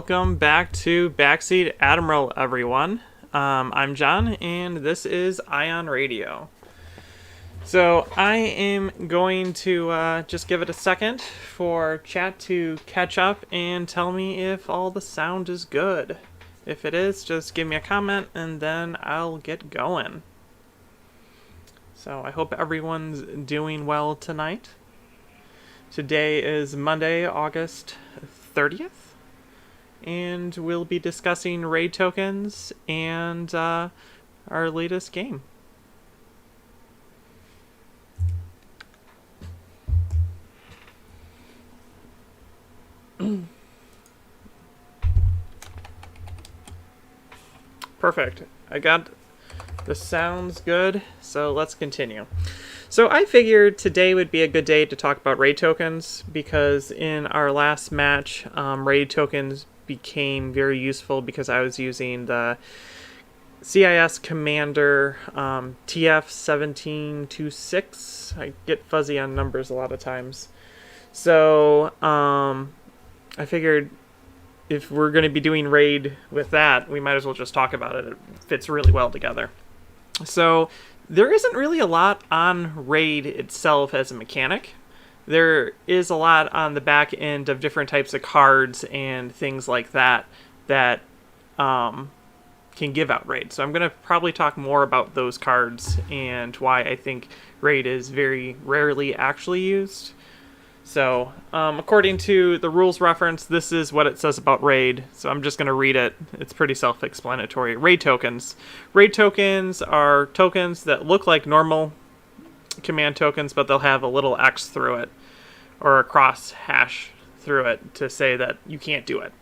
welcome back to Backseat Admiral, everyone. I'm John, and this is Ion Radio. So I am going to just give it a second for chat to catch up and tell me if all the sound is good. If it is, just give me a comment, and then I'll get going. So I hope everyone's doing well tonight. Today is Monday, August 30th, and we'll be discussing raid tokens and our latest game. Perfect. I got the sounds good, so let's continue. So I figured today would be a good day to talk about raid tokens, because in our last match, raid tokens became very useful because I was using the CIS Commander TF1726. I get fuzzy on numbers a lot of times. So I figured if we're going to be doing raid with that, we might as well just talk about it. It fits really well together. So there isn't really a lot on raid itself as a mechanic. There is a lot on the back end of different types of cards and things like that that can give out raid. So I'm going to probably talk more about those cards and why I think raid is very rarely actually used. So, according to the rules reference, this is what it says about raid. So I'm just going to read it. It's pretty self-explanatory. Raid tokens. Raid tokens are tokens that look like normal command tokens, but they'll have a little X through it, or a cross hash through it to say that you can't do it.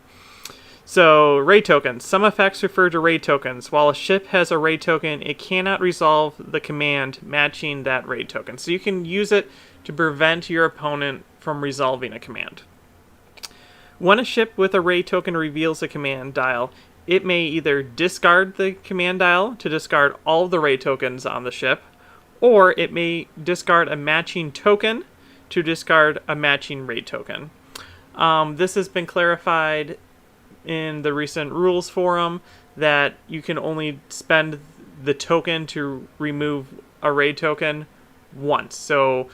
So, raid tokens. Some effects refer to raid tokens. While a ship has a raid token, it cannot resolve the command matching that raid token. So you can use it to prevent your opponent from resolving a command. When a ship with a raid token reveals a command dial, it may either discard the command dial to discard all of the raid tokens on the ship, or it may discard a matching token to discard a matching raid token. This has been clarified in the recent rules forum that you can only spend the token to remove a raid token once. So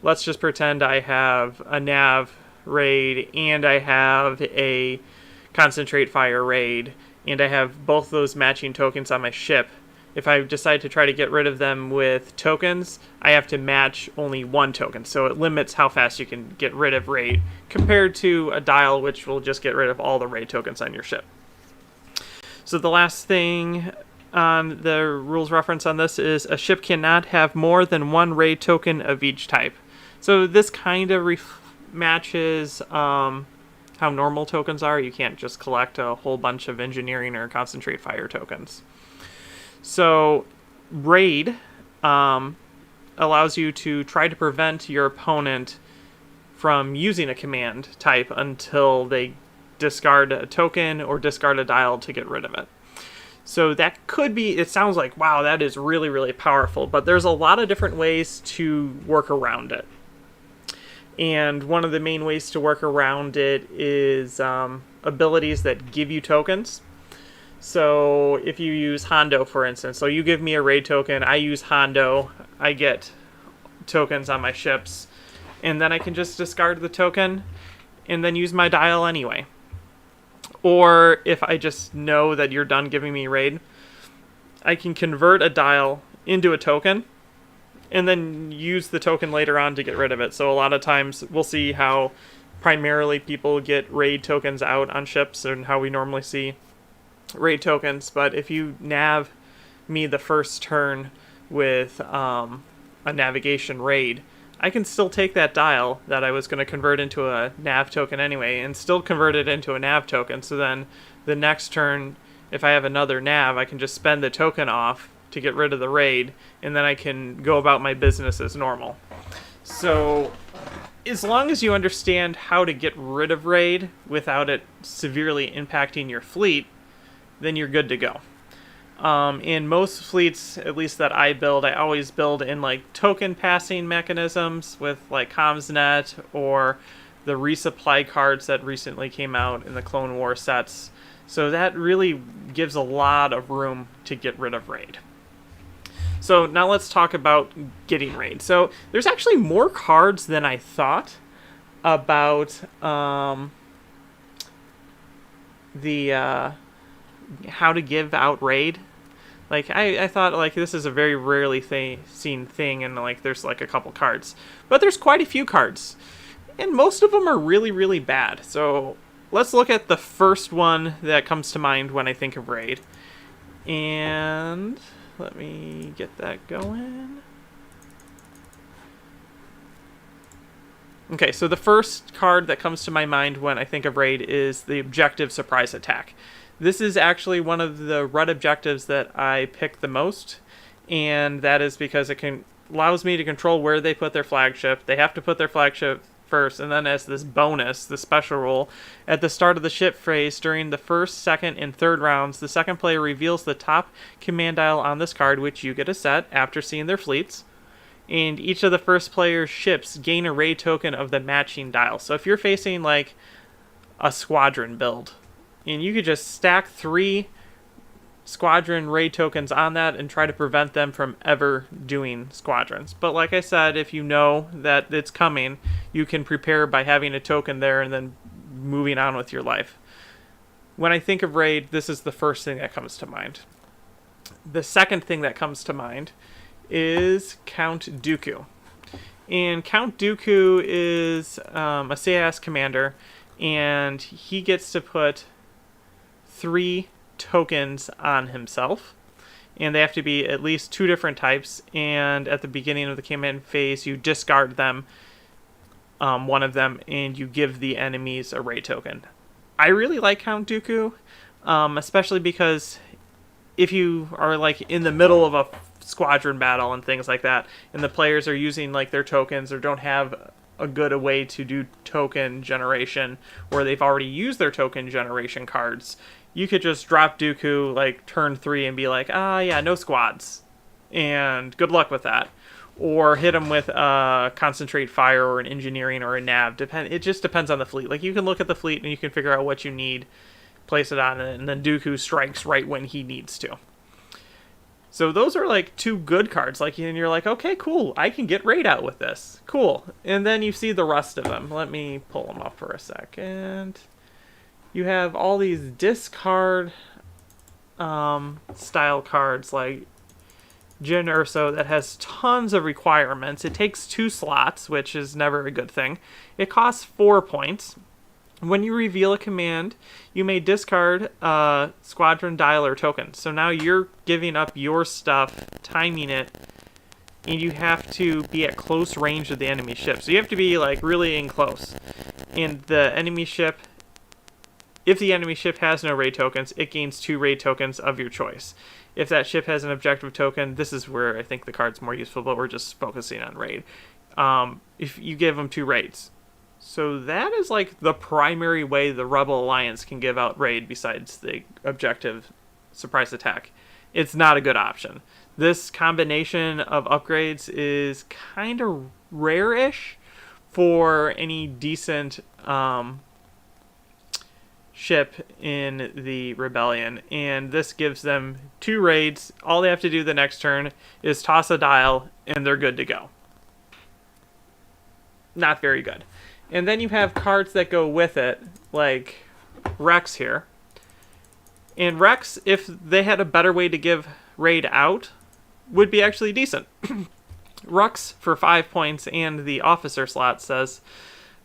let's just pretend I have a nav raid and I have a concentrate fire raid, and I have both those matching tokens on my ship. If I decide to try to get rid of them with tokens, I have to match only one token. So it limits how fast you can get rid of raid compared to a dial, which will just get rid of all the raid tokens on your ship. So the last thing on the rules reference on this is a ship cannot have more than one raid token of each type. So this kind of matches how normal tokens are. You can't just collect a whole bunch of engineering or concentrate fire tokens. So raid allows you to try to prevent your opponent from using a command type until they discard a token or discard a dial to get rid of it. So that could be, it sounds like, wow, that is really, really powerful, but there's a lot of different ways to work around it. And one of the main ways to work around it is abilities that give you tokens. So if you use Hondo, for instance, so you give me a raid token, I use Hondo, I get tokens on my ships, and then I can just discard the token and then use my dial anyway. Or if I just know that you're done giving me raid, I can convert a dial into a token and then use the token later on to get rid of it. So a lot of times we'll see how primarily people get raid tokens out on ships and how we normally see raid tokens. But if you nav me the first turn with a navigation raid, I can still take that dial that I was going to convert into a nav token anyway and still convert it into a nav token. So then the next turn, if I have another nav, I can just spend the token off to get rid of the raid, and then I can go about my business as normal. So as long as you understand how to get rid of raid without it severely impacting your fleet, then you're good to go. In most fleets, at least that I build, I always build in like token passing mechanisms with like CommsNet or the resupply cards that recently came out in the Clone War sets. So that really gives a lot of room to get rid of raid. So now let's talk about getting raid. So there's actually more cards than I thought about how to give out raid. Like I thought like this is a very rarely seen thing, and like there's like a couple cards, but there's quite a few cards, and most of them are really, really bad. So let's look at the first one that comes to mind when I think of raid, and let me get that going. Okay, so the first card that comes to my mind when I think of raid is the objective surprise attack. This is actually one of the red objectives that I pick the most, and that is because it allows me to control where they put their flagship. They have to put their flagship first, and then as this bonus, the special rule, at the start of the ship phase, during the first, second, and third rounds, the second player reveals the top command dial on this card, which you get a set after seeing their fleets. And each of the first player's ships gain a raid token of the matching dial. So if you're facing like a squadron build, and you could just stack 3 squadron raid tokens on that and try to prevent them from ever doing squadrons. But like I said, if you know that it's coming, you can prepare by having a token there and then moving on with your life. When I think of raid, this is the first thing that comes to mind. The second thing that comes to mind is Count Dooku. And Count Dooku is a CIS commander, and he gets to put 3 tokens on himself, and they have to be at least 2 different types, and at the beginning of the command phase you discard them, one of them, and you give the enemies a raid token. I really like Count Dooku, especially because if you are like in the middle of a squadron battle and things like that, and the players are using like their tokens or don't have a good way to do token generation, or they've already used their token generation cards, you could just drop Dooku like turn 3 and be like, yeah, no squads, and good luck with that. Or hit them with a concentrate fire or an engineering or a nav. It just depends on the fleet. Like you can look at the fleet and you can figure out what you need, place it on it, and then Dooku strikes right when he needs to. So those are like 2 good cards. Like, and you're like, okay, cool, I can get raid out with this. Cool. And then you see the rest of them. Let me pull them up for a second. You have all these discard style cards like Jyn Erso that has tons of requirements. It takes 2 slots, which is never a good thing. It costs 4 points. When you reveal a command, you may discard a squadron dialer token. So now you're giving up your stuff, timing it, and you have to be at close range of the enemy ship. So you have to be like really in close. And the enemy ship, if the enemy ship has no raid tokens, it gains 2 raid tokens of your choice. If that ship has an objective token, this is where I think the card's more useful, but we're just focusing on raid. If you give them 2 raids. So that is like the primary way the Rebel Alliance can give out raid besides the objective surprise attack. It's not a good option. This combination of upgrades is kind of rare-ish for any decent ship in the Rebellion, and this gives them 2 raids. All they have to do the next turn is toss a dial, and they're good to go. Not very good. And then you have cards that go with it, like Rex here. And Rex, if they had a better way to give raid out, would be actually decent. Rex for 5 points, and the officer slot says,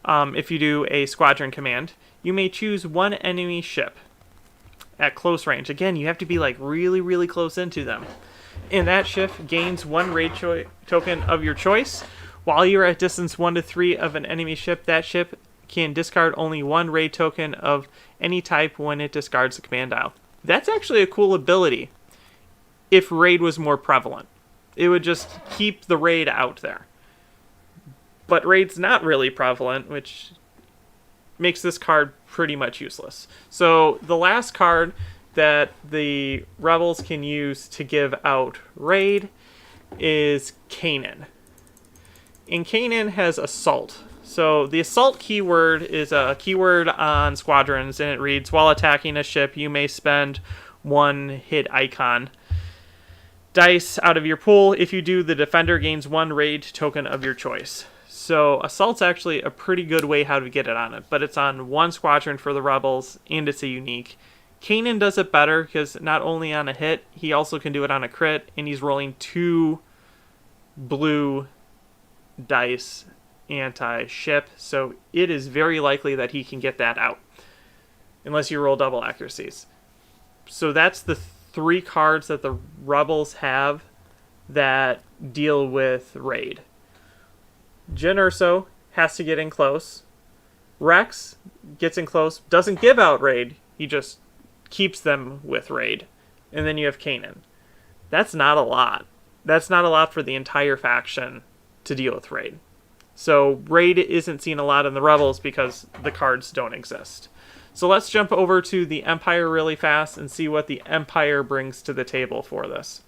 if you do a squadron command, you may choose 1 enemy ship at close range. Again, you have to be like really, really close into them. And that ship gains 1 raid token of your choice. While you're at distance 1 to 3 of an enemy ship, that ship can discard only 1 raid token of any type when it discards the command dial. That's actually a cool ability if raid was more prevalent. It would just keep the raid out there. But raid's not really prevalent, which makes this card pretty much useless. So the last card that the Rebels can use to give out raid is Kanan. And Kanan has Assault. So the assault keyword is a keyword on squadrons, and it reads, while attacking a ship, you may spend 1 hit icon dice out of your pool. If you do, the defender gains 1 raid token of your choice. So assault's actually a pretty good way how to get it on it, but it's on 1 squadron for the rebels, and it's a unique. Kanan does it better because not only on a hit, he also can do it on a crit, and he's rolling 2 blue dice anti-ship, so it is very likely that he can get that out, unless you roll double accuracies. So that's the 3 cards that the rebels have that deal with raid. Jyn Erso has to get in close. Rex gets in close, doesn't give out raid, he just keeps them with raid. And then you have Kanan. That's not a lot. That's not a lot for the entire faction to deal with raid. So raid isn't seen a lot in the rebels because the cards don't exist. So let's jump over to the Empire really fast and see what the Empire brings to the table for this.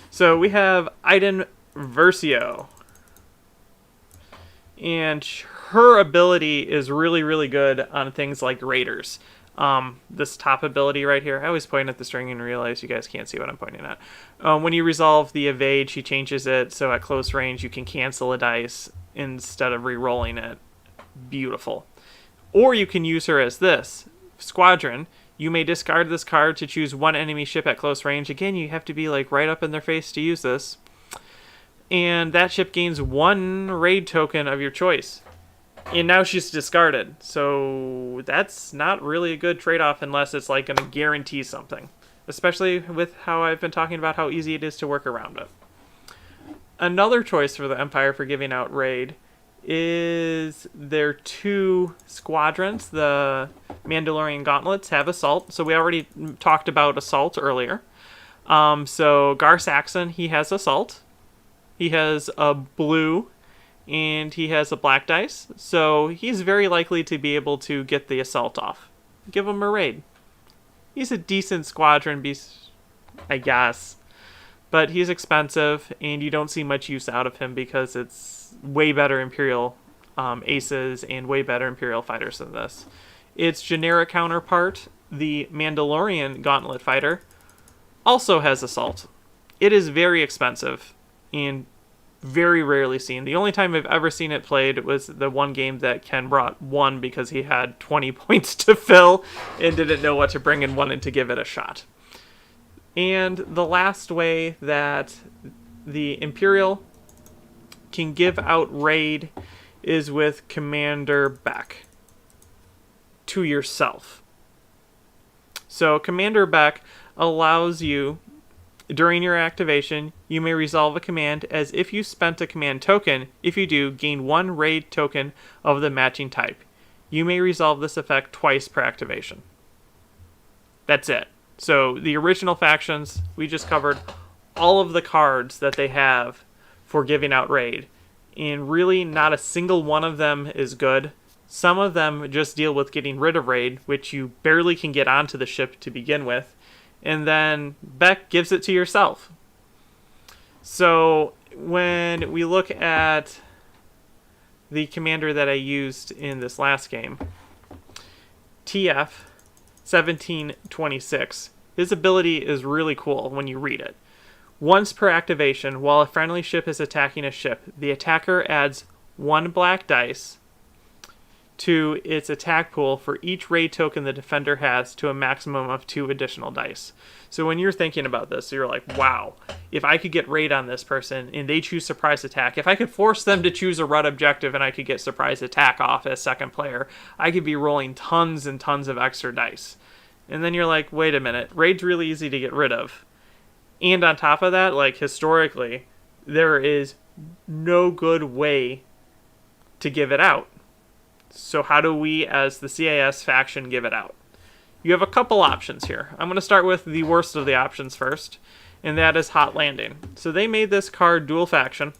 So we have Iden Versio. And her ability is really, really good on things like raiders. This top ability right here, I always point at the string and realize you guys can't see what I'm pointing at. When you resolve the evade, she changes it so at close range you can cancel a dice instead of re-rolling it. Beautiful. Or you can use her as this. Squadron, you may discard this card to choose 1 enemy ship at close range. Again, you have to be like right up in their face to use this. And that ship gains 1 raid token of your choice. And now she's discarded. So that's not really a good trade-off unless it's like going to guarantee something. Especially with how I've been talking about how easy it is to work around it. Another choice for the Empire for giving out raid is their 2 squadrons. The Mandalorian Gauntlets have assault. So we already talked about assault earlier. So Gar Saxon, he has assault. He has a blue and he has a black dice, so he's very likely to be able to get the assault off. Give him a raid. He's a decent squadron beast, I guess, but he's expensive, and you don't see much use out of him because it's way better Imperial aces and way better Imperial fighters than this. Its generic counterpart, the Mandalorian Gauntlet Fighter, also has assault. It is very expensive and very rarely seen. The only time I've ever seen it played was the one game that Ken brought won because he had 20 points to fill and didn't know what to bring and wanted to give it a shot. And the last way that the Imperial can give out raid is with Commander Beck to yourself. So Commander Beck allows you, during your activation, you may resolve a command as if you spent a command token. If you do, gain 1 raid token of the matching type. You may resolve this effect twice per activation. That's it. So the original factions, we just covered all of the cards that they have for giving out raid. And really not a single one of them is good. Some of them just deal with getting rid of raid, which you barely can get onto the ship to begin with. And then Beck gives it to yourself. So when we look at the commander that I used in this last game, TF 1726, his ability is really cool when you read it. Once per activation, while a friendly ship is attacking a ship, the attacker adds 1 black dice to its attack pool for each raid token the defender has to a maximum of 2 additional dice. So when you're thinking about this, you're like, wow, if I could get raid on this person and they choose surprise attack, if I could force them to choose a red objective and I could get surprise attack off as second player, I could be rolling tons and tons of extra dice. And then you're like, wait a minute, raid's really easy to get rid of. And on top of that, like historically, there is no good way to give it out. So how do we, as the CAS faction, give it out? You have a couple options here. I'm going to start with the worst of the options first, and that is Hot Landing. So they made this card dual faction.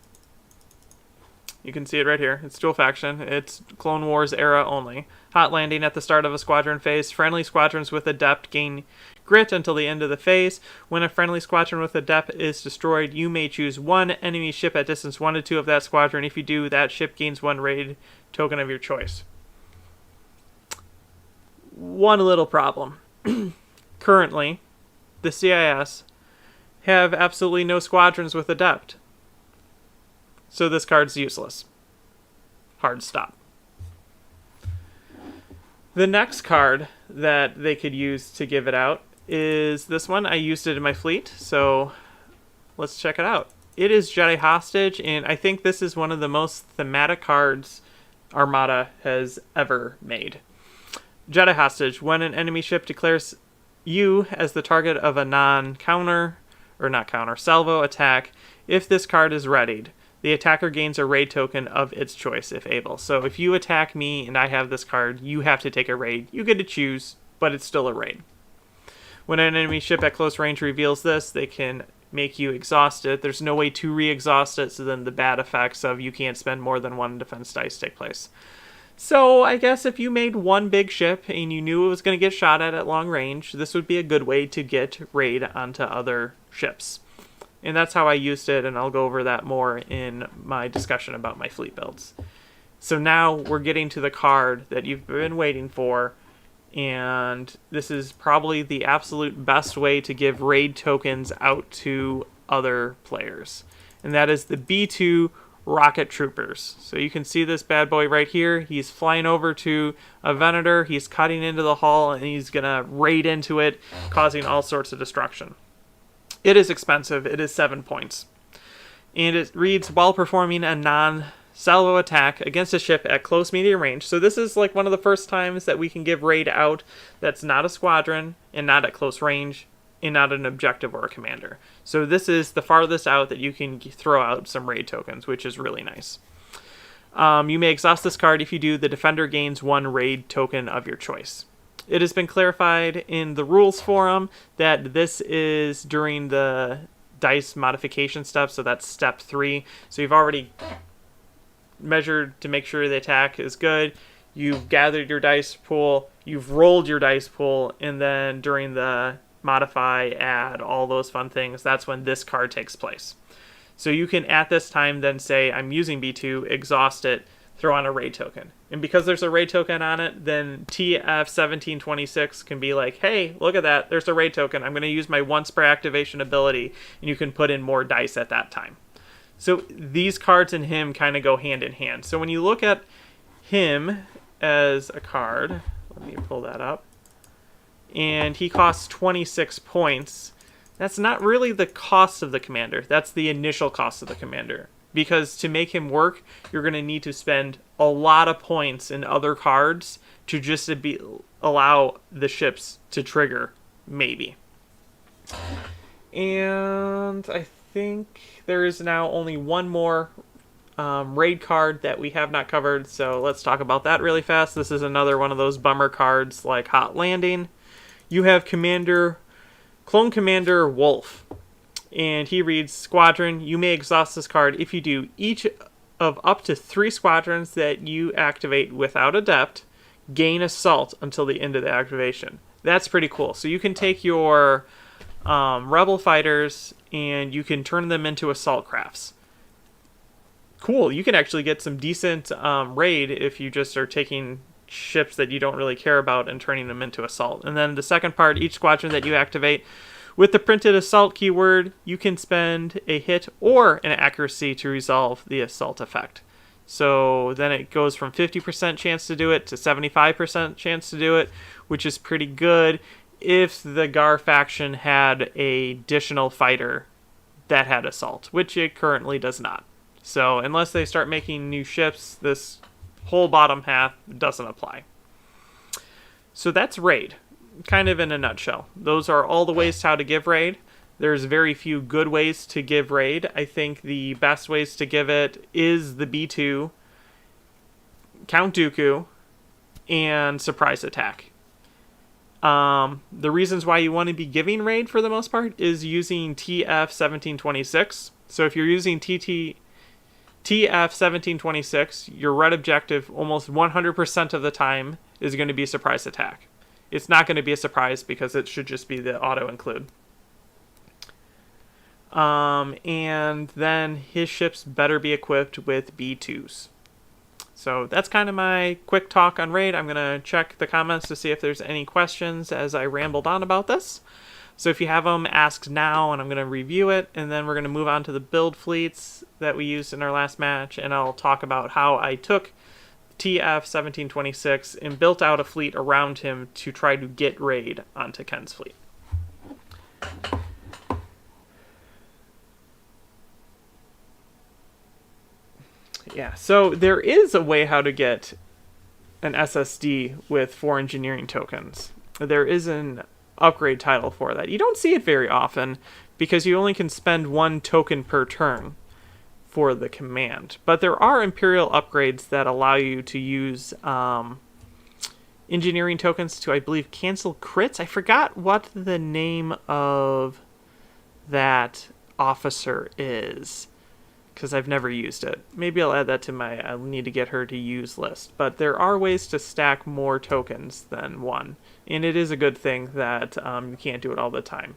You can see it right here. It's dual faction. It's Clone Wars era only. Hot Landing at the start of a squadron phase. Friendly squadrons with Adept gain grit until the end of the phase. When a friendly squadron with adept is destroyed, you may choose one enemy ship at distance 1 to 2 of that squadron. If you do, that ship gains 1 raid token of your choice. One little problem. Currently, the CIS have absolutely no squadrons with adept. So this card's useless. Hard stop. The next card that they could use to give it out is this one. I used it in my fleet, so let's check it out. It is Jedi Hostage, and I think this is one of the most thematic cards Armada has ever made. Jedi Hostage. When an enemy ship declares you as the target of a salvo attack, if this card is readied, the attacker gains a raid token of its choice if able. So if you attack me and I have this card, you have to take a raid. You get to choose, but it's still a raid. When an enemy ship at close range reveals this, they can make you exhaust it. There's no way to re-exhaust it, so then the bad effects of you can't spend more than 1 defense dice take place. So I guess if you made one big ship and you knew it was going to get shot at long range, this would be a good way to get raid onto other ships. And that's how I used it, and I'll go over that more in my discussion about my fleet builds. So now we're getting to the card that you've been waiting for, and this is probably the absolute best way to give raid tokens out to other players. And that is the B2 Rocket Troopers. So you can see this bad boy right here. He's flying over to a Venator, he's cutting into the hull, and he's going to raid into it, causing all sorts of destruction. It is expensive. It is 7 points. And it reads, while performing a non-salvo attack against a ship at close medium range. So this is like one of the first times that we can give raid out that's not a squadron and not at close range and not an objective or a commander. So this is the farthest out that you can throw out some raid tokens, which is really nice. You may exhaust this card. If you do, the defender gains 1 raid token of your choice. It has been clarified in the rules forum that this is during the dice modification step, so that's step 3. So you've already measured to make sure the attack is good. You've gathered your dice pool, you've rolled your dice pool, and then during the modify, add, all those fun things, that's when this card takes place. So you can at this time then say, I'm using B2, exhaust it, throw on a raid token. And because there's a raid token on it, then TF1726 can be like, hey, look at that, there's a raid token. I'm going to use my once per activation ability, and you can put in more dice at that time. So these cards and him kind of go hand in hand. So when you look at him as a card, let me pull that up, and he costs 26 points, that's not really the cost of the commander. That's the initial cost of the commander. Because to make him work, you're going to need to spend a lot of points in other cards to just allow the ships to trigger, maybe. And I think there is now only one more raid card that we have not covered, so let's talk about that really fast. This is another one of those bummer cards like Hot Landing. You have Clone Commander Wolf. And he reads, Squadron, you may exhaust this card. If you do, each of up to 3 squadrons that you activate without Adept gain Assault until the end of the activation. That's pretty cool. So you can take your Rebel fighters and you can turn them into Assault crafts. Cool. You can actually get some decent raid if you just are taking ships that you don't really care about and turning them into Assault. And then the second part, each squadron that you activate with the printed Assault keyword, you can spend a hit or an accuracy to resolve the Assault effect. So then it goes from 50% chance to do it to 75% chance to do it, which is pretty good if the Gar faction had an additional fighter that had Assault, which it currently does not. So unless they start making new ships, this whole bottom half doesn't apply. So that's raid. Kind of in a nutshell. Those are all the ways to how to give raid. There's very few good ways to give raid. I think the best ways to give it is the B2, Count Dooku, and Surprise Attack. The reasons why you want to be giving raid for the most part is using TF1726. So if you're using TF1726, your red objective almost 100% of the time is going to be Surprise Attack. it's not going to be a surprise because it should just be the auto include. And then his ships better be equipped with B2s. So that's kind of my quick talk on Raid. I'm going to check the comments to see if there's any questions as I rambled on about this. So if you have them, ask now, and I'm going to review it, and then we're going to move on to the build fleets that we used in our last match, and I'll talk about how I took TF-1726 and built out a fleet around him to try to get Raid onto Ken's fleet. Yeah, so there is a way how to get an SSD with 4 engineering tokens. There is an upgrade title for that. You don't see it very often because you only can spend 1 token per turn for the command. But there are Imperial upgrades that allow you to use engineering tokens to, I believe, cancel crits. I forgot what the name of that officer is, because I've never used it. Maybe I'll add that to my I'll need to get her to use list. But there are ways to stack more tokens than 1. And it is a good thing that you can't do it all the time.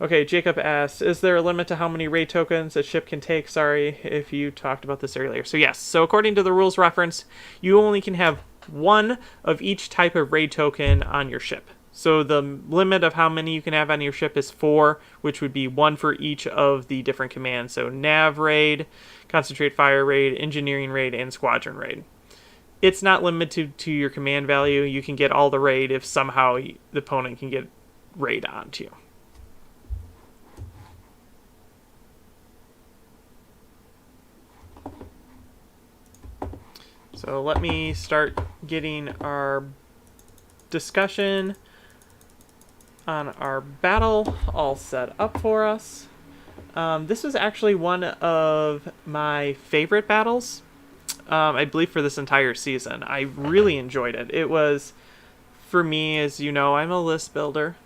Okay, Jacob asked, is there a limit to how many raid tokens a ship can take? Sorry if you talked about this earlier. So yes, so according to the rules reference, you only can have 1 of each type of raid token on your ship. So the limit of how many you can have on your ship is 4, which would be 1 for each of the different commands. So Nav Raid, Concentrate Fire Raid, Engineering Raid, and Squadron Raid. It's not limited to your command value. You can get all the raid if somehow the opponent can get raid onto you. So let me start getting our discussion on our battle all set up for us. This was actually one of my favorite battles, I believe, for this entire season. I really enjoyed it. It was, for me, as you know, I'm a list builder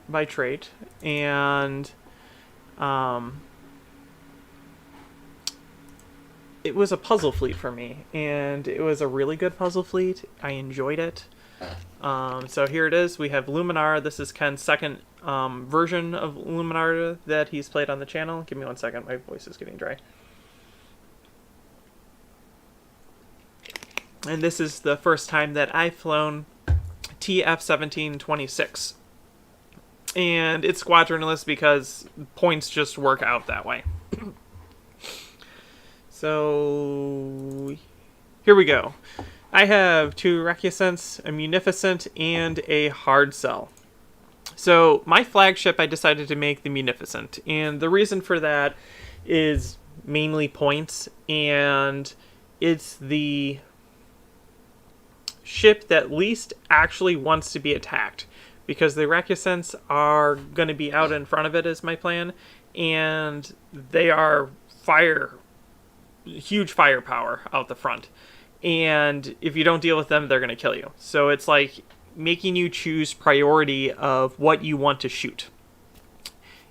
by trade, and it was a puzzle fleet for me, and it was a really good puzzle fleet. I enjoyed it. So here it is. We have Luminar. This is Ken's second version of Luminar that he's played on the channel. Give me 1 second. My voice is getting dry. And this is the first time that I've flown TF-1726. And it's squadronless because points just work out that way. So here we go. I have 2 Recusants, a Munificent, and a Hard Sell. So my flagship, I decided to make the Munificent, and the reason for that is mainly points, and it's the ship that least actually wants to be attacked, because the Recusants are going to be out in front of it is my plan, and they are huge firepower out the front. And if you don't deal with them, they're going to kill you. So it's like making you choose priority of what you want to shoot.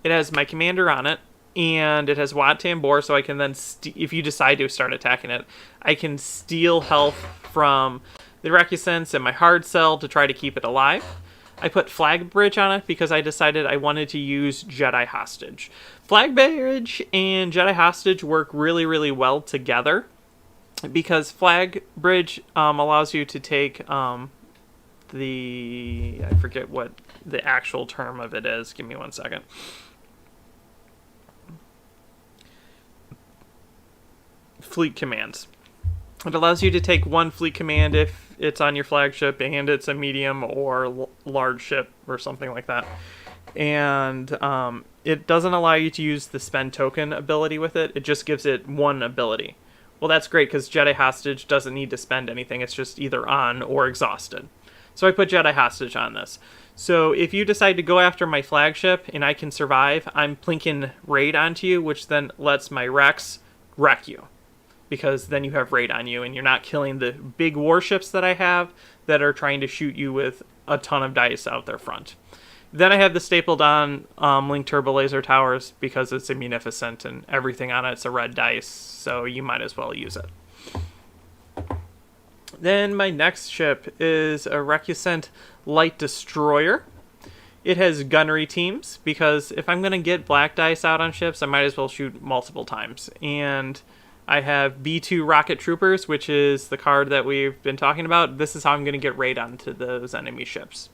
It has my commander on it, and it has Wat Tambor, so I can then, if you decide to start attacking it, I can steal health from the Recusants and my Hard Sell to try to keep it alive. I put Flag Bridge on it because I decided I wanted to use Jedi Hostage. Flag Bridge and Jedi Hostage work really, really well together, because Flag Bridge allows you to take I forget what the actual term of it is. Give me 1 second. Fleet commands. It allows you to take 1 fleet command if it's on your flagship and it's a medium or large ship or something like that. And it doesn't allow you to use the spend token ability with it. It just gives it 1 ability. Well, that's great because Jedi Hostage doesn't need to spend anything. It's just either on or exhausted. So I put Jedi Hostage on this. So if you decide to go after my flagship and I can survive, I'm plinking raid onto you, which then lets my Rex wreck you, because then you have raid on you and you're not killing the big warships that I have that are trying to shoot you with a ton of dice out their front. Then I have the stapled on Link Turbo Laser Towers because it's a Munificent and everything on it's a red dice, so you might as well use it. Then my next ship is a Recusant Light Destroyer. It has gunnery teams, because if I'm going to get black dice out on ships, I might as well shoot multiple times. And I have B2 Rocket Troopers, which is the card that we've been talking about. This is how I'm going to get raid onto those enemy ships.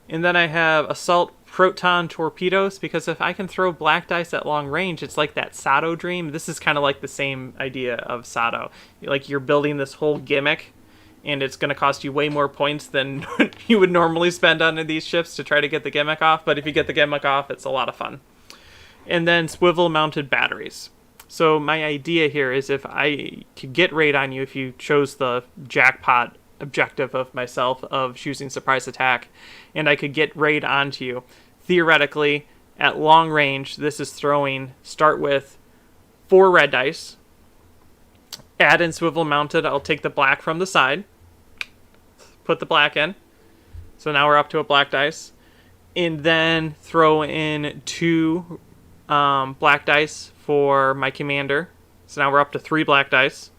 And then I have Assault Proton Torpedoes, because if I can throw black dice at long range, it's like that Sato dream. This is kind of like the same idea of Sato. Like, you're building this whole gimmick, and it's going to cost you way more points than you would normally spend on these ships to try to get the gimmick off. But if you get the gimmick off, it's a lot of fun. And then Swivel-Mounted Batteries. So my idea here is, if I could get raid on you, if you chose the jackpot objective of myself of choosing surprise attack, and I could get raid onto you, theoretically, at long range, this is start with 4 red dice, add in swivel mounted, I'll take the black from the side, put the black in, so now we're up to a black dice, and then throw in 2 black dice for my commander, so now we're up to 3 black dice,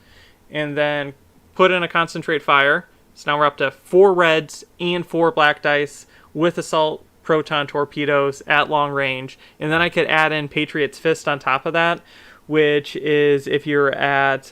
and then put in a concentrate fire, so now we're up to 4 reds and 4 black dice with assault proton torpedoes at long range. And then I could add in Patriot's Fist on top of that, which is, if you're at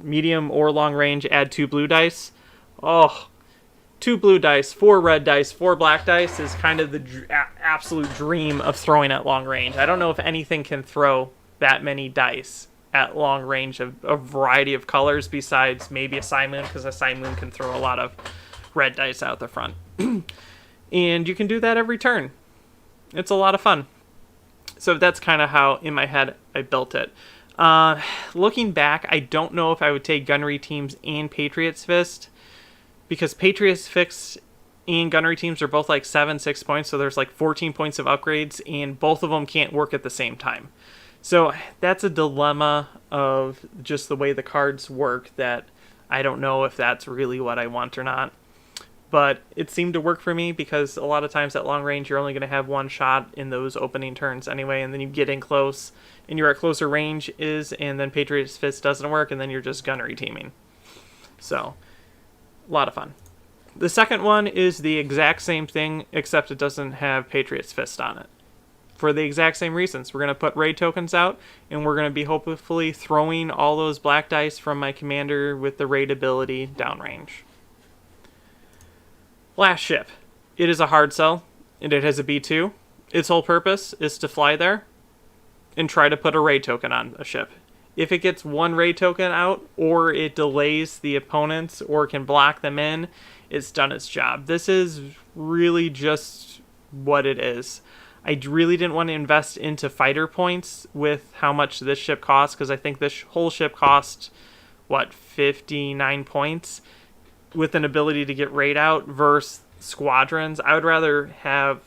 medium or long range, add 2 blue dice. 2 blue dice, 4 red dice, 4 black dice is kind of the absolute dream of throwing at long range. I don't know if anything can throw that many dice at long range of a variety of colors, besides maybe a Simoon, because a Simoon can throw a lot of red dice out the front. And you can do that every turn. It's a lot of fun. So that's kind of how, in my head, I built it. Looking back, I don't know if I would take gunnery teams and Patriot's Fist, because Patriot's Fist and gunnery teams are both like 7-6 points, so there's like 14 points of upgrades, and both of them can't work at the same time. So that's a dilemma of just the way the cards work, that I don't know if that's really what I want or not. But it seemed to work for me, because a lot of times at long range, you're only going to have 1 shot in those opening turns anyway, and then you get in close, and you're at closer range, and then Patriot's Fist doesn't work, and then you're just gunnery teaming. So, a lot of fun. The second one is the exact same thing, except it doesn't have Patriot's Fist on it. For the exact same reasons. We're going to put raid tokens out, and we're going to be hopefully throwing all those black dice from my commander with the raid ability downrange. Last ship. It is a hard sell, and it has a B2. Its whole purpose is to fly there and try to put a raid token on a ship. If it gets 1 raid token out, or it delays the opponents, or can block them in, it's done its job. This is really just what it is. I really didn't want to invest into fighter points with how much this ship costs, because I think this whole ship cost, 59 points, with an ability to get raid out versus squadrons. I would rather have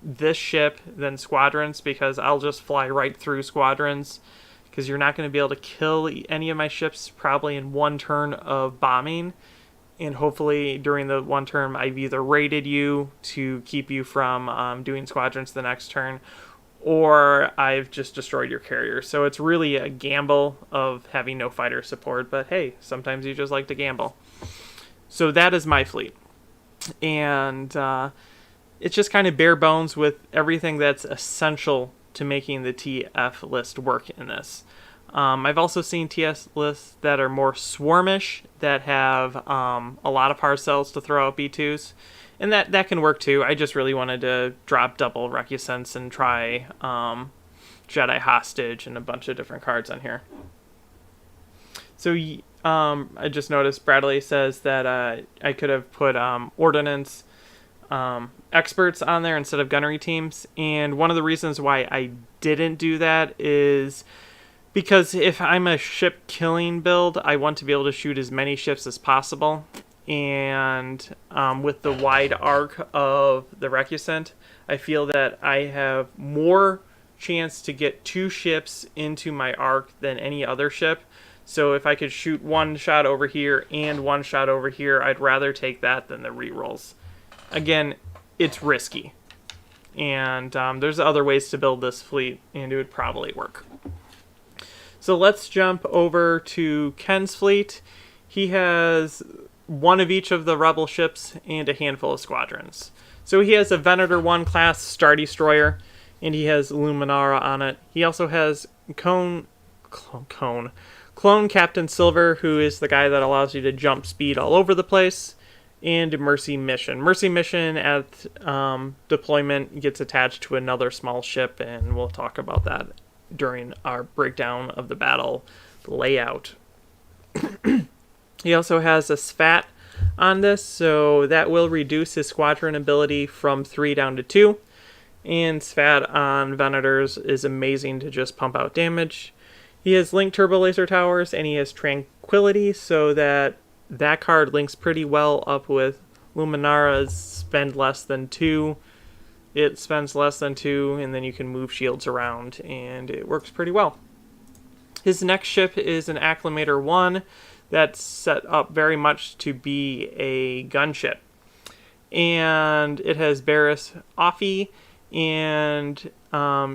this ship than squadrons, because I'll just fly right through squadrons, because you're not going to be able to kill any of my ships probably in 1 turn of bombing. And hopefully during the 1 turn, I've either raided you to keep you from doing squadrons the next turn, or I've just destroyed your carrier. So it's really a gamble of having no fighter support, but hey, sometimes you just like to gamble. So that is my fleet. And it's just kind of bare bones with everything that's essential to making the TF list work in this. I've also seen TS lists that are more swarmish, that have a lot of parcels to throw out B2s. And that can work too. I just really wanted to drop double Recusants and try Jedi Hostage and a bunch of different cards on here. So I just noticed Bradley says that I could have put Ordnance experts on there instead of gunnery teams. And one of the reasons why I didn't do that is because if I'm a ship killing build, I want to be able to shoot as many ships as possible. And with the wide arc of the Recusant, I feel that I have more chance to get 2 ships into my arc than any other ship. So if I could shoot 1 shot over here and 1 shot over here, I'd rather take that than the rerolls. Again, it's risky. And there's other ways to build this fleet, and it would probably work. So let's jump over to Ken's fleet. he has one of each of the rebel ships and a handful of squadrons. So he has a Venator 1 class Star Destroyer, and he has Luminara on it. He also has Clone Captain Silver, who is the guy that allows you to jump speed all over the place, and Mercy Mission. Mercy Mission at deployment gets attached to another small ship, and we'll talk about that during our breakdown of the battle layout. He also has a SFAT on this, so that will reduce his squadron ability from 3 down to 2. And SFAT on Venators is amazing to just pump out damage. He has linked turbo laser towers, and he has Tranquility, so that card links pretty well up with Luminara's spend less than 2. It spends less than 2, and then you can move shields around, and it works pretty well. His next ship is an Acclamator 1 that's set up very much to be a gunship. And it has Barris Offie, and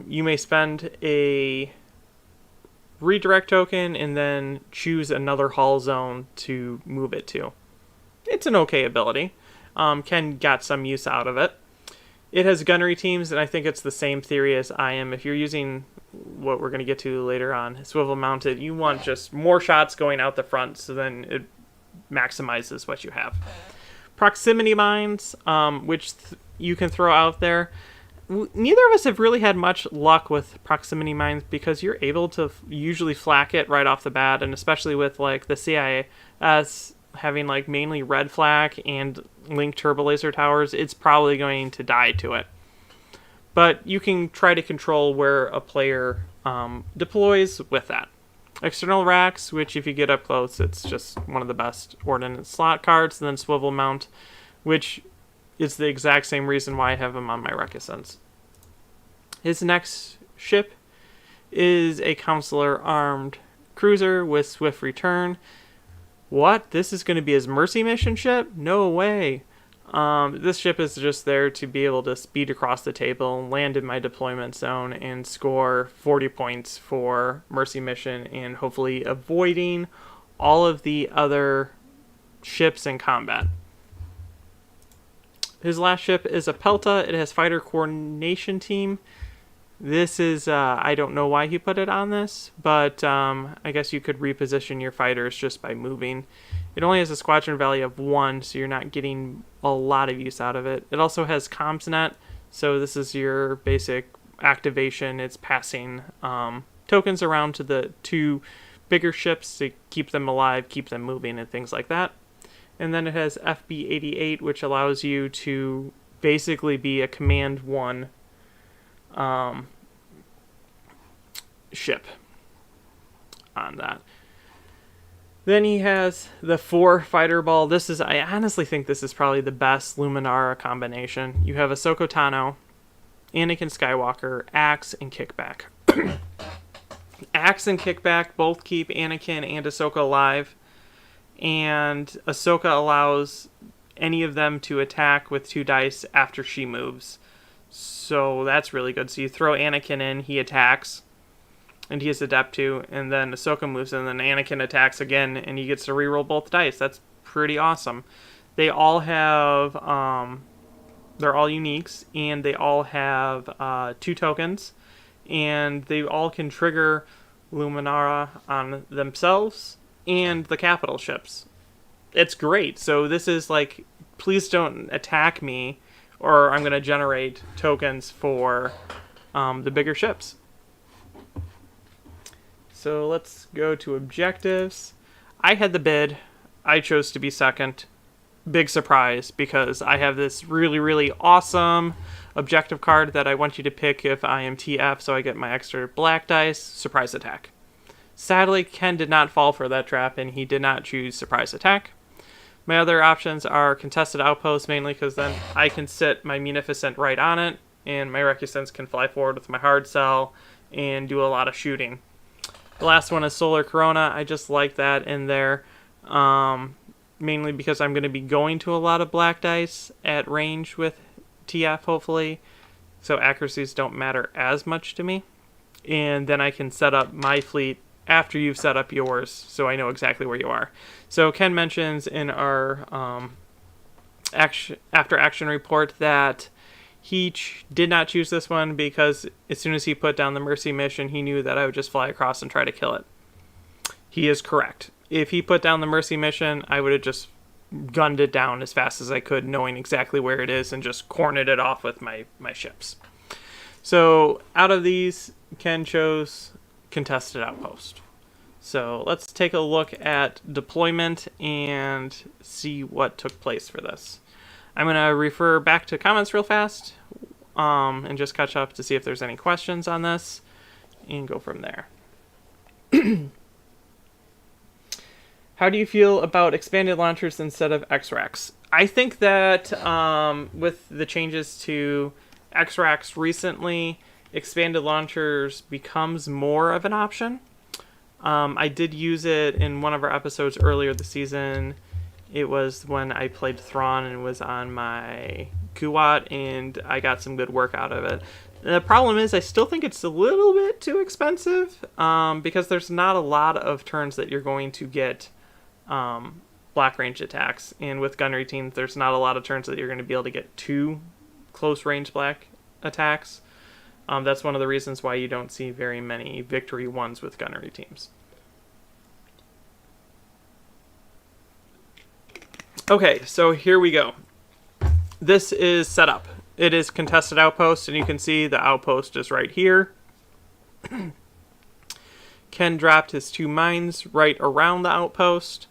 you may spend a redirect token and then choose another hull zone to move it to. It's an okay ability. Ken got some use out of it. It has gunnery teams, and I think it's the same theory as I am. If you're using what we're going to get to later on, swivel mounted, you want just more shots going out the front, so then it maximizes what you have. Proximity mines, which you can throw out there. Neither of us have really had much luck with proximity mines because you're able to usually flak it right off the bat, and especially with like the CIS having like mainly red flak and linked turbo laser towers, it's probably going to die to it. But you can try to control where a player deploys with that. External racks, which if you get up close, it's just one of the best ordnance slot cards. And then swivel mount, which is the exact same reason why I have him on my Reticence. His next ship is a Counselor armed cruiser with swift return. What? This is going to be his Mercy Mission ship? No way. This ship is just there to be able to speed across the table, land in my deployment zone, and score 40 points for Mercy Mission, and hopefully avoiding all of the other ships in combat. His last ship is a Pelta. It has Fighter Coordination Team. This is, I don't know why he put it on this, but I guess you could reposition your fighters just by moving. It only has a squadron value of 1, so you're not getting a lot of use out of it. It also has CommsNet, so this is your basic activation. It's passing tokens around to the 2 bigger ships to keep them alive, keep them moving, and things like that. And then it has FB88, which allows you to basically be a Command 1 ship on that. Then he has the 4 fighter ball. I honestly think this is probably the best Luminara combination. You have Ahsoka Tano, Anakin Skywalker, Axe, and Kickback. Axe and Kickback both keep Anakin and Ahsoka alive, and Ahsoka allows any of them to attack with 2 dice after she moves. So that's really good. So you throw Anakin in, he attacks, and he has Adept to, and then Ahsoka moves in, and then Anakin attacks again, and he gets to reroll both dice. That's pretty awesome. They all have, they're all uniques, and they all have 2 tokens, and they all can trigger Luminara on themselves and the capital ships. It's great. So this is like, please don't attack me, or I'm going to generate tokens for the bigger ships. So let's go to objectives. I had the bid. I chose to be second. Big surprise, because I have this really, really awesome objective card that I want you to pick if I am TF, so I get my extra black dice. Surprise attack. Sadly, Ken did not fall for that trap, and he did not choose surprise attack. My other options are contested outposts, mainly because then I can sit my Munificent right on it, and my Reticence can fly forward with my hard cell and do a lot of shooting. The last one is Solar Corona. I just like that in there, mainly because I'm going to be going to a lot of black dice at range with TF, hopefully, so accuracies don't matter as much to me. And then I can set up my fleet after you've set up yours, so I know exactly where you are. So Ken mentions in our after action report that he did not choose this one because as soon as he put down the Mercy mission, he knew that I would just fly across and try to kill it. He is correct. If he put down the Mercy mission, I would have just gunned it down as fast as I could, knowing exactly where it is, and just cornered it off with my ships. So out of these, Ken chose Contested Outpost. So let's take a look at deployment and see what took place for this. I'm going to refer back to comments real fast and just catch up to see if there's any questions on this and go from there. How do you feel about expanded launchers instead of X-Racks? I think that with the changes to X-Racks recently, expanded launchers becomes more of an option. I did use it in one of our episodes earlier this season. It was when I played Thrawn and was on my Kuwat, and I got some good work out of it. The problem is I still think it's a little bit too expensive because there's not a lot of turns that you're going to get black range attacks. And with gunnery teams, there's not a lot of turns that you're going to be able to get 2 close range black attacks. That's one of the reasons why you don't see very many victory ones with gunnery teams. Okay, so here we go. This is set up. It is Contested Outpost, and you can see the outpost is right here. Ken dropped his 2 mines right around the outpost,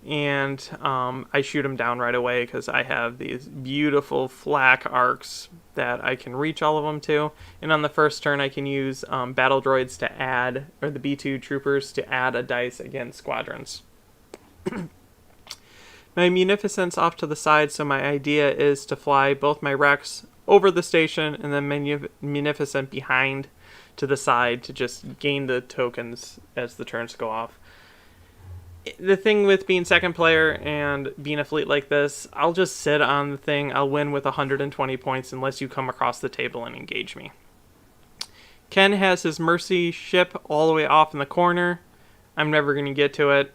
and I shoot him down right away because I have these beautiful flak arcs that I can reach all of them to. And on the first turn, I can use battle droids to add, or the B2 troopers to add a dice against squadrons. My Munificent's off to the side, so my idea is to fly both my Rex over the station and then Munificent behind to the side to just gain the tokens as the turns go off. The thing with being second player and being a fleet like this, I'll just sit on the thing. I'll win with 120 points unless you come across the table and engage me. Ken has his Mercy ship all the way off in the corner. I'm never going to get to it.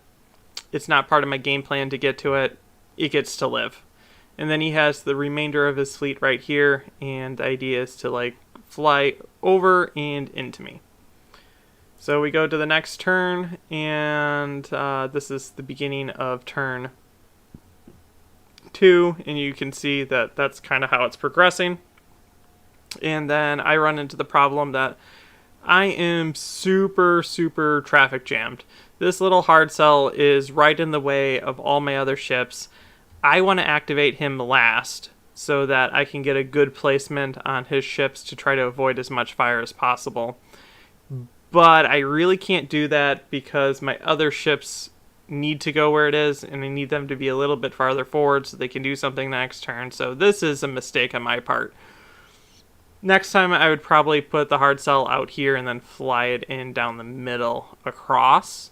It's not part of my game plan to get to it. It gets to live. And then he has the remainder of his fleet right here, and the idea is to fly over and into me. So we go to the next turn, and this is the beginning of turn 2, and you can see that that's kind of how it's progressing. And then I run into the problem that I am super traffic jammed. This little hard cell is right in the way of all my other ships. I want to activate him last so that I can get a good placement on his ships to try to avoid as much fire as possible. But I really can't do that because my other ships need to go where it is, and I need them to be a little bit farther forward so they can do something next turn. So this is a mistake on my part. Next time I would probably put the hard cell out here and then fly it in down the middle across.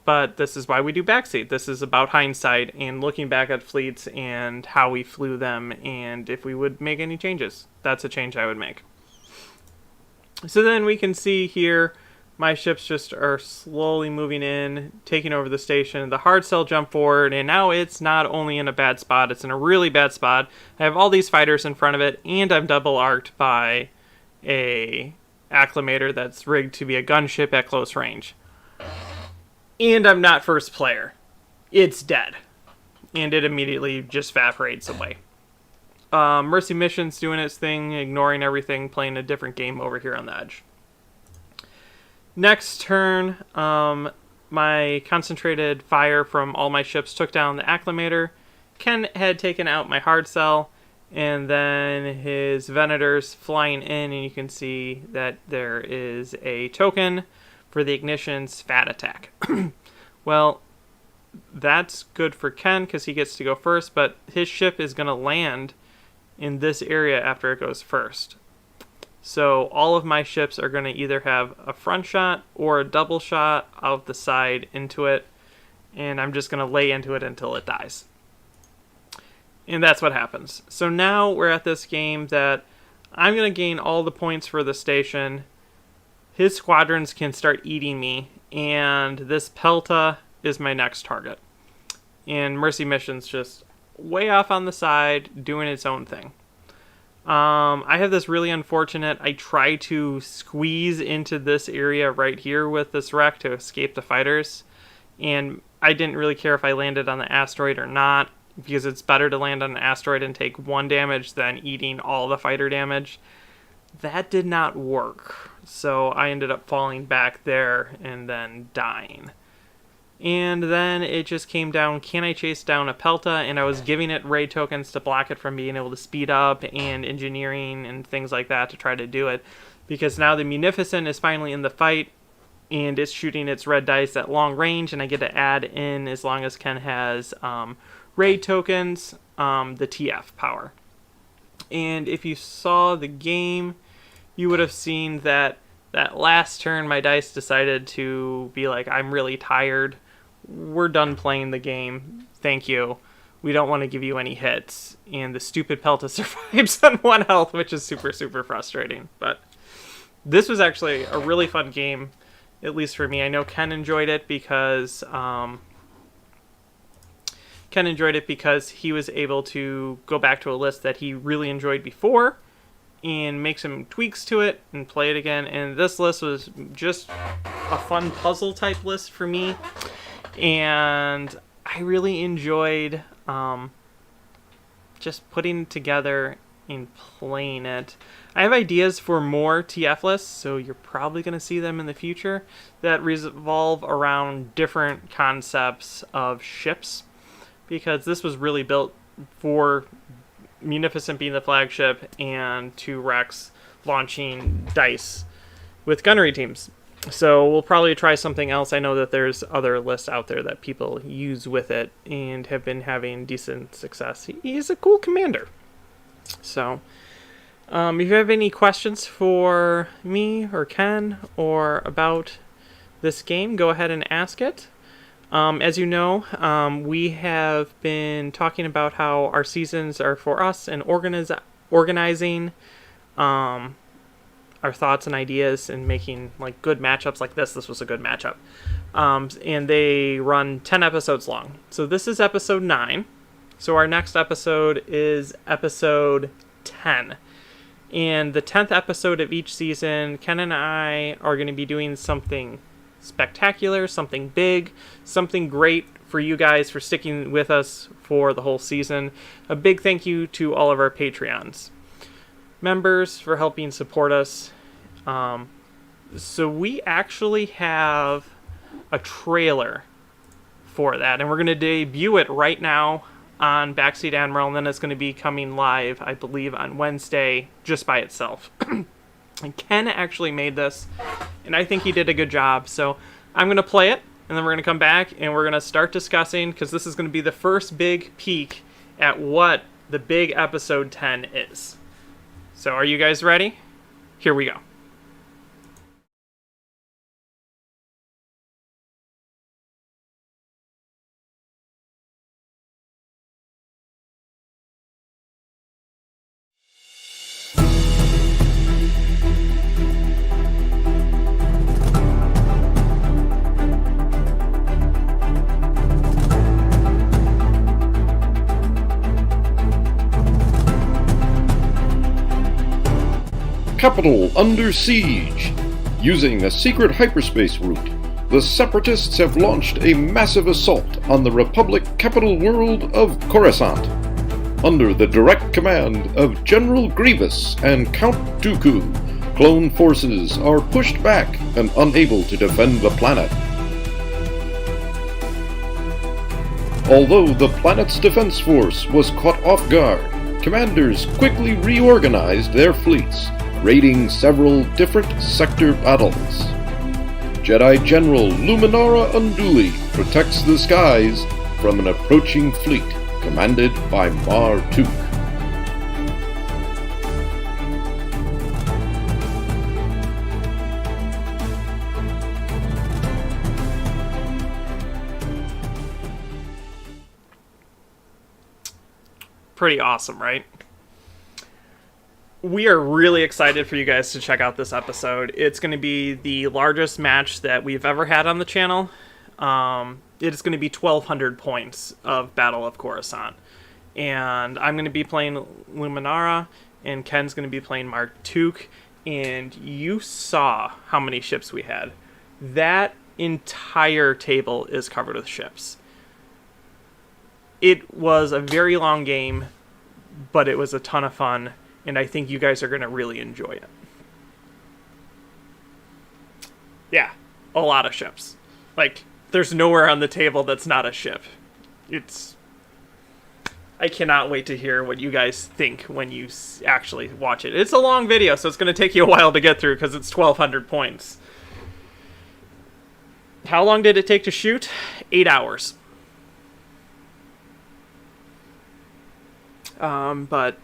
But this is why we do backseat. This is about hindsight and looking back at fleets and how we flew them and if we would make any changes. That's a change I would make. So then we can see here my ships just are slowly moving in, taking over the station. The hard cell jumped forward, and now it's not only in a bad spot, it's in a really bad spot. I have all these fighters in front of it, and I'm double arced by a acclimator that's rigged to be a gunship at close range. And I'm not first player. It's dead. And it immediately just evaporates away. Mercy Mission's doing its thing, ignoring everything, playing a different game over here on the edge. Next turn, my concentrated fire from all my ships took down the acclimator. Ken had taken out my hard cell, and then his Venators flying in, and you can see that there is a token for the ignition's fat attack. Well, that's good for Ken because he gets to go first, but his ship is going to land in this area after it goes first. So all of my ships are going to either have a front shot or a double shot out the side into it, and I'm just going to lay into it until it dies. And that's what happens. So now we're at this game that I'm going to gain all the points for the station. His squadrons can start eating me, and this Pelta is my next target. And Mercy Mission's just way off on the side, doing its own thing. I have this really unfortunate, I try to squeeze into this area right here with this wreck to escape the fighters, and I didn't really care if I landed on the asteroid or not, because it's better to land on an asteroid and take 1 damage than eating all the fighter damage. That did not work, so I ended up falling back there and then dying. And then it just came down, can I chase down a Pelta? And I was giving it raid tokens to block it from being able to speed up, and engineering and things like that to try to do it. Because now the Munificent is finally in the fight, and it's shooting its red dice at long range, and I get to add in, as long as Ken has raid tokens, the TF power. And if you saw the game, you would have seen that last turn my dice decided to be like, I'm really tired. We're done playing the game. Thank you. We don't want to give you any hits. And the stupid Pelta survives on 1 health, which is super, super frustrating. But this was actually a really fun game, at least for me. I know Ken enjoyed it because he was able to go back to a list that he really enjoyed before and make some tweaks to it and play it again. And this list was just a fun puzzle type list for me, and I really enjoyed just putting it together and playing it. I have ideas for more TF lists, so you're probably going to see them in the future, that revolve around different concepts of ships, because this was really built for Munificent being the flagship and 2 Rex launching dice with gunnery teams. So we'll probably try something else. I know that there's other lists out there that people use with it and have been having decent success. He's a cool commander. So if you have any questions for me or Ken or about this game, go ahead and ask it. As you know, we have been talking about how our seasons are for us and organizing our thoughts and ideas and making like good matchups like this. This was a good matchup. And they run 10 episodes long. So this is episode 9. So our next episode is episode 10. And the 10th episode of each season, Ken and I are going to be doing something spectacular, something big, something great for you guys for sticking with us for the whole season. A big thank you to all of our Patreons members for helping support us. So we actually have a trailer for that, and we're going to debut it right now on Backseat Admiral, and then it's going to be coming live, I believe, on Wednesday just by itself. And Ken actually made this, and I think he did a good job. So I'm going to play it, and then we're going to come back, and we're going to start discussing, because this is going to be the first big peek at what the big episode 10 is. So are you guys ready? Here we go. Capital under siege. Using a secret hyperspace route, the Separatists have launched a massive assault on the Republic capital world of Coruscant. Under the direct command of General Grievous and Count Dooku, clone forces are pushed back and unable to defend the planet. Although the planet's defense force was caught off guard, commanders quickly reorganized their fleets, raiding several different sector battles. Jedi General Luminara Unduli protects the skies from an approaching fleet commanded by Mar Tuk. Pretty awesome, right? we are really excited for you guys to check out this episode. It's going to be the largest match that we've ever had on the channel. It is going to be 1,200 points of Battle of Coruscant. And I'm going to be playing Luminara, and Ken's going to be playing Martuk. And you saw how many ships we had. That entire table is covered with ships. It was a very long game, but it was a ton of fun, and I think you guys are going to really enjoy it. Yeah, a lot of ships. Like, there's nowhere on the table that's not a ship. I cannot wait to hear what you guys think when you actually watch it. It's a long video, so it's going to take you a while to get through because it's 1,200 points. How long did it take to shoot? 8 hours. But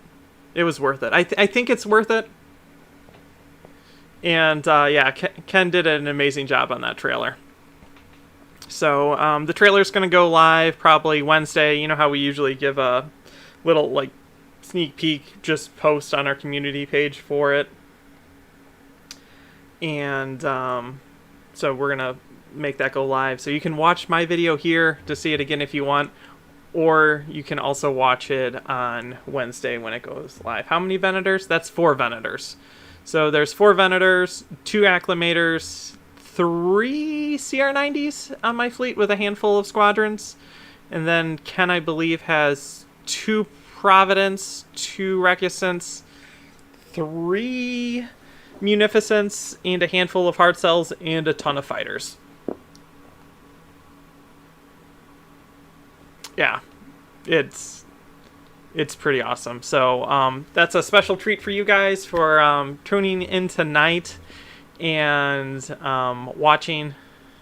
it was worth it. I think it's worth it. And yeah, Ken did an amazing job on that trailer. So the trailer's going to go live probably Wednesday. You know how we usually give a little like sneak peek, just post on our community page for it. And so we're going to make that go live. So you can watch my video here to see it again if you want. Or you can also watch it on Wednesday when it goes live. How many Venators? That's 4 Venators. So there's 4 Venators, 2 Acclamators, 3 CR90s on my fleet with a handful of squadrons. And then Ken, I believe, has 2 Providence, 2 Recusants, 3 Munificents, and a handful of Heart Cells, and a ton of fighters. Yeah, it's pretty awesome. So that's a special treat for you guys for tuning in tonight and watching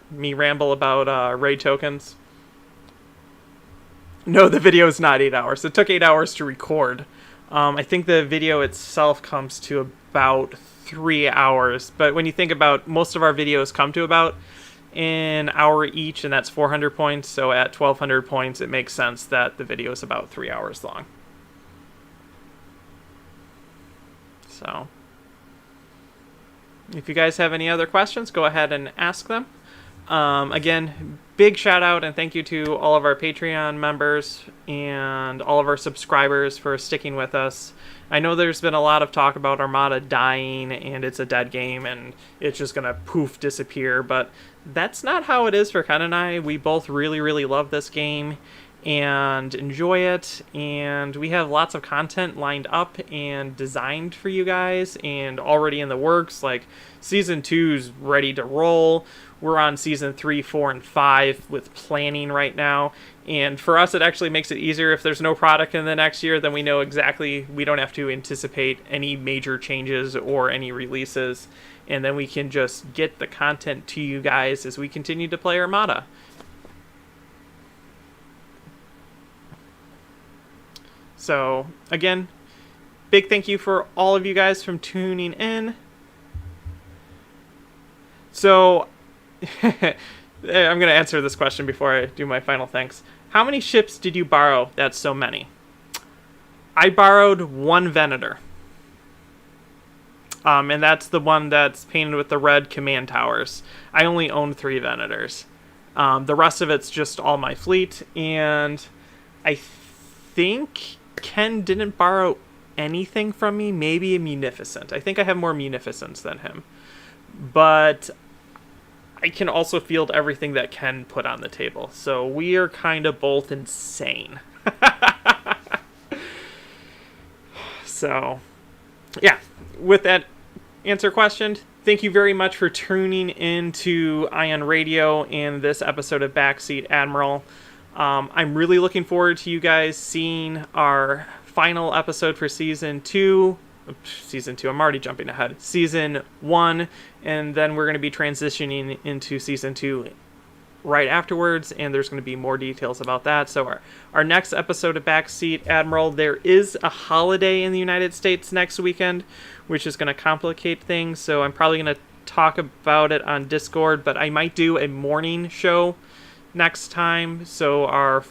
me ramble about raid tokens. No, the video is not 8 hours. It took 8 hours to record. I think the video itself comes to about 3 hours. But when you think about most of our videos come to about an hour each, and that's 400 points. So at 1,200 points, it makes sense that the video is about 3 hours long. So if you guys have any other questions, go ahead and ask them. Again, big shout out and thank you to all of our Patreon members and all of our subscribers for sticking with us. I know there's been a lot of talk about Armada dying and it's a dead game and it's just going to poof disappear, but that's not how it is for Ken and I. We both really, really love this game and enjoy it, and we have lots of content lined up and designed for you guys and already in the works. Like Season 2's ready to roll. We're on Season 3, 4, and 5 with planning right now. And for us, it actually makes it easier. If there's no product in the next year, then we know exactly, we don't have to anticipate any major changes or any releases. And then we can just get the content to you guys as we continue to play Armada. So, again, big thank you for all of you guys from tuning in. So, I'm going to answer this question before I do my final thanks. How many ships did you borrow? That's so many. I borrowed 1 Venator. And that's the one that's painted with the red command towers. I only own 3 Venators. The rest of it's just all my fleet. And I think Ken didn't borrow anything from me. Maybe a Munificent. I think I have more Munificents than him. But I can also field everything that Ken put on the table. So we are kind of both insane. So, yeah. With that answer question, thank you very much for tuning in to Ion Radio and this episode of Backseat Admiral. I'm really looking forward to you guys seeing our final episode for Season 2. I'm already jumping ahead. Season 1, and then we're going to be transitioning into Season 2 right afterwards, and there's going to be more details about that. So our next episode of Backseat Admiral, there is a holiday in the United States next weekend, which is going to complicate things, so I'm probably going to talk about it on Discord, but I might do a morning show next time, so our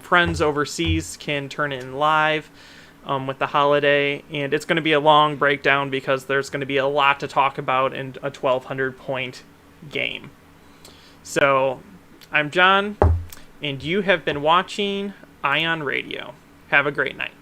friends overseas can turn in live. with the holiday, and it's going to be a long breakdown because there's going to be a lot to talk about in a 1,200 point game. So, I'm John, and you have been watching Ion Radio. Have a great night.